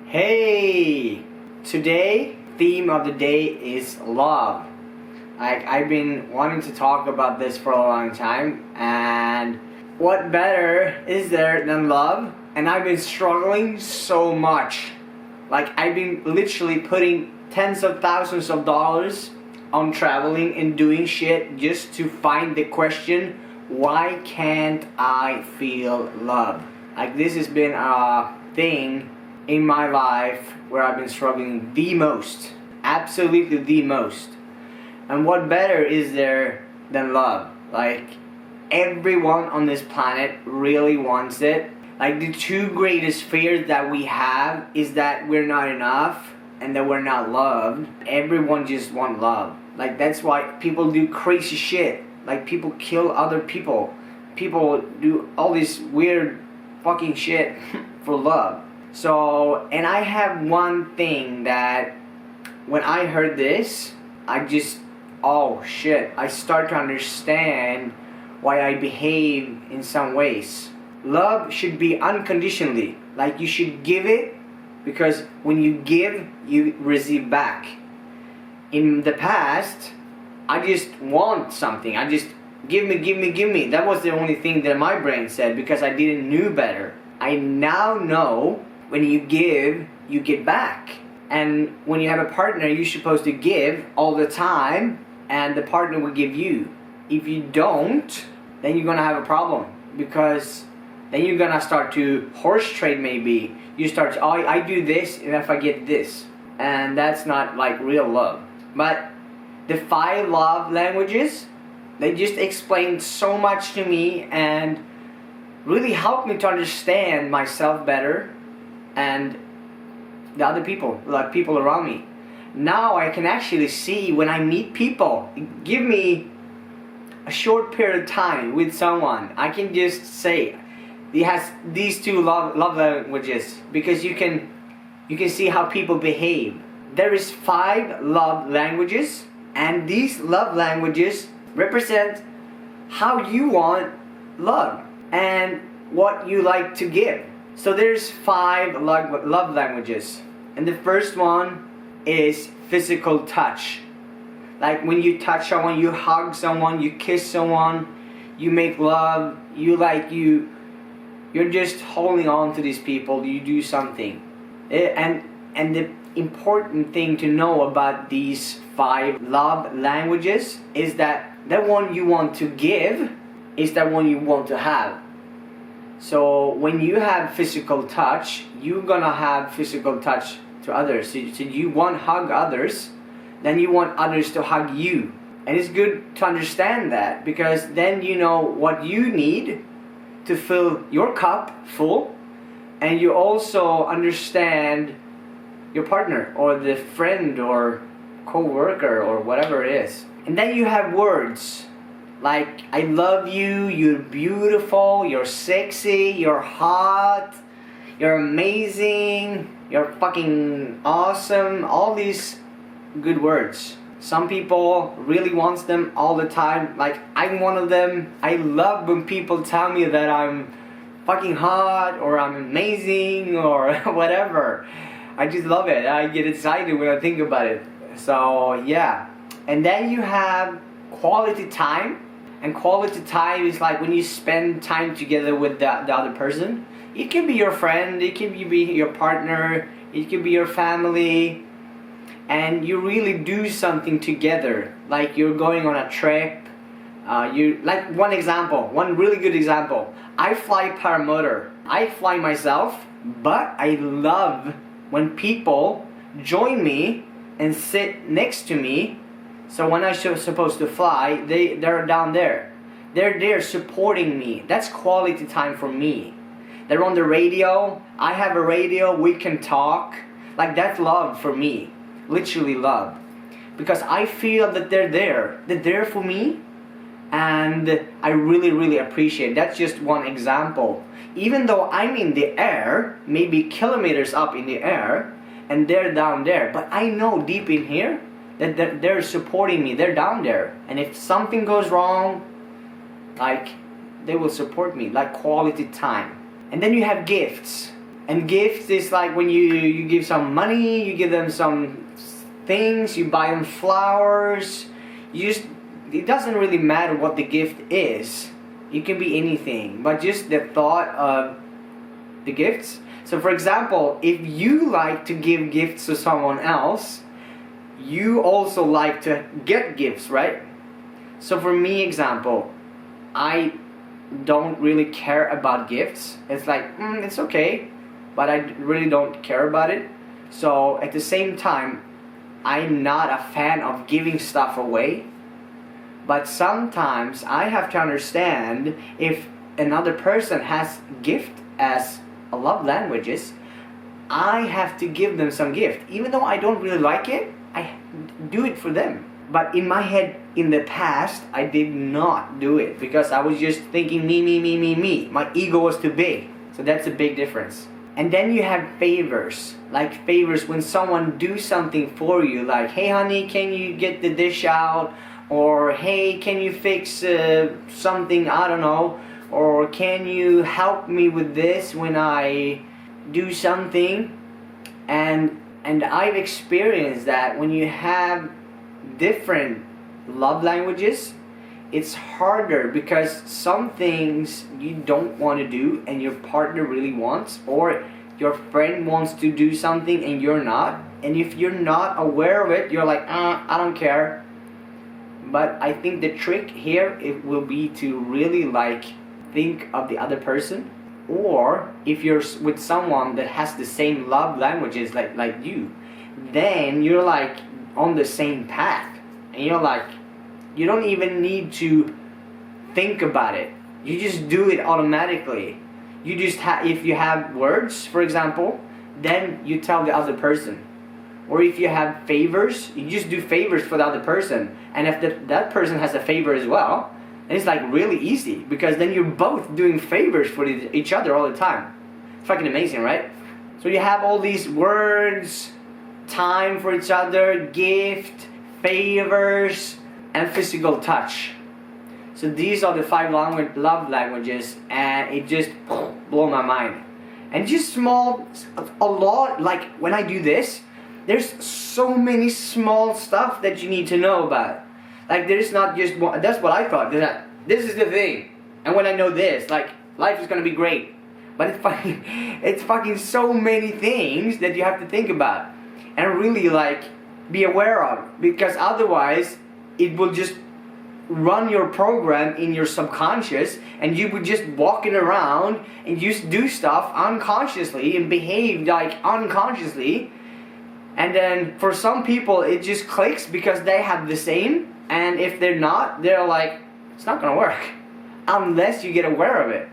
Hey! Today, theme of the day is love. I've been wanting to talk about this for a long time, and what better is there than love? And I've been struggling so much. I've been literally putting tens of thousands of dollars on traveling and doing shit just to find the question, why can't I feel love? This has been a thing in my life where I've been struggling the most. Absolutely the most. And what better is there than love? Everyone on this planet really wants it. The two greatest fears that we have is that we're not enough and that we're not loved. Everyone just wants love. That's why people do crazy shit. People kill other people. People do all this weird fucking shit for love. So, and I have one thing that when I heard this, oh shit, I start to understand why I behave in some ways. Love should be unconditionally. You should give it, because when you give, you receive back. In the past, I just want something. I just give me. That was the only thing that my brain said, because I didn't know better. I now know when you give, you get back. And when you have a partner, you're supposed to give all the time, and the partner will give you. If you don't, then you're gonna have a problem, because then you're gonna start to horse trade maybe. You start to, I do this and if I get this. And that's not real love. But the 5 love languages, they just explained so much to me and really helped me to understand myself better and the other people, people around me. Now I can actually see when I meet people, give me a short period of time with someone, I can just say he has these 2 love languages, because you can see how people behave. There is 5 love languages, and these love languages represent how you want love and what you like to give. So there's 5 love languages, and the first one is physical touch. When you touch someone, you hug someone, you kiss someone, you make love, you're just holding on to these people, you do something. And the important thing to know about these 5 love languages is that the one you want to give is the one you want to have. So when you have physical touch, you're gonna have physical touch to others. So you want to hug others, then you want others to hug you. And it's good to understand that, because then you know what you need to fill your cup full, and you also understand your partner or the friend or co-worker or whatever it is. And then you have words like I love you, you're beautiful, you're sexy, you're hot, you're amazing, you're fucking awesome, all these good words. Some people really wants them all the time. I'm one of them. I love when people tell me that I'm fucking hot or I'm amazing or whatever. I just love it. I get excited when I think about it. So yeah. And then you have quality time. And quality time is when you spend time together with the other person. It can be your friend, it can be your partner, it can be your family. And you really do something together. You're going on a trip. One really good example. I fly paramotor. I fly myself, but I love when people join me and sit next to me. So when I'm supposed to fly, they're down there. They're there supporting me. That's quality time for me. They're on the radio. I have a radio. We can talk. That's love for me. Literally love. Because I feel that they're there. They're there for me. And I really, really appreciate it. That's just one example. Even though I'm in the air, maybe kilometers up in the air, and they're down there, but I know deep in here that they're supporting me. They're down there. And if something goes wrong, they will support me. Quality time. And then you have gifts. And gifts is like when you give some money, you give them some things, you buy them flowers. It doesn't really matter what the gift is. It can be anything, but just the thought of the gifts. So for example, if you like to give gifts to someone else, you also like to get gifts, right? So for me, example, I don't really care about gifts. It's like, it's okay, but I really don't care about it. So at the same time, I'm not a fan of giving stuff away. But sometimes I have to understand if another person has gift as a love languages, I have to give them some gift. Even though I don't really like it, I do it for them. But in my head, in the past, I did not do it because I was just thinking me. My ego was too big. So that's a big difference. And then you have favors. Like favors when someone do something for you, like, hey honey, can you get the dish out? Or hey, can you fix something, I don't know, or can you help me with this when I do something? And I've experienced that when you have different love languages, it's harder because some things you don't want to do and your partner really wants, or your friend wants to do something and you're not, and if you're not aware of it, you're like, I don't care. But I think the trick here, it will be to really like think of the other person, or if you're with someone that has the same love languages like you, then you're like on the same path, and you're like, you don't even need to think about it. You just do it automatically. You just if you have words, for example, then you tell the other person. Or if you have favors, you just do favors for the other person. And if that person has a favor as well, then it's like really easy, because then you're both doing favors for each other all the time. It's fucking amazing, right? So you have all these words, time for each other, gift, favors, and physical touch. So these are the 5 love languages, and it just blew my mind. And just a lot, like when I do this, there's so many small stuff that you need to know about. Like there's not just one, that's what I thought, that this is the thing. And when I know this, like life is gonna be great. But it's fucking so many things that you have to think about and really like be aware of, because otherwise it will just run your program in your subconscious, and you would just walking around and just do stuff unconsciously and behave like unconsciously. And then for some people it just clicks because they have the same, and if they're not, they're like, it's not gonna work unless you get aware of it.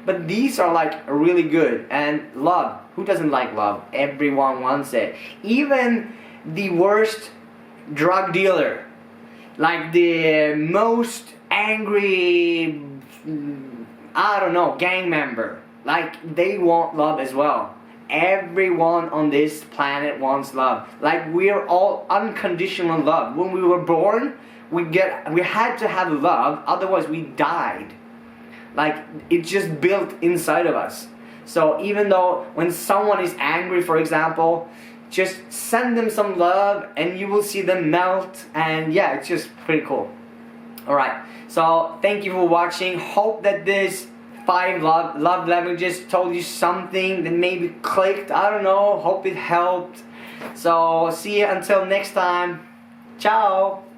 But these are like really good. And love, who doesn't like love? Everyone wants it. Even the worst drug dealer, like the most angry, I don't know, gang member, like they want love as well. Everyone on this planet wants love. Like we're all unconditional love. When we were born, we had to have love, otherwise we died. Like it just built inside of us. So even though when someone is angry, for example, just send them some love and you will see them melt. And yeah, it's just pretty cool. Alright, so thank you for watching. Hope that this 5 love languages told you something that maybe clicked. I don't know, hope it helped. So see you until next time. Ciao.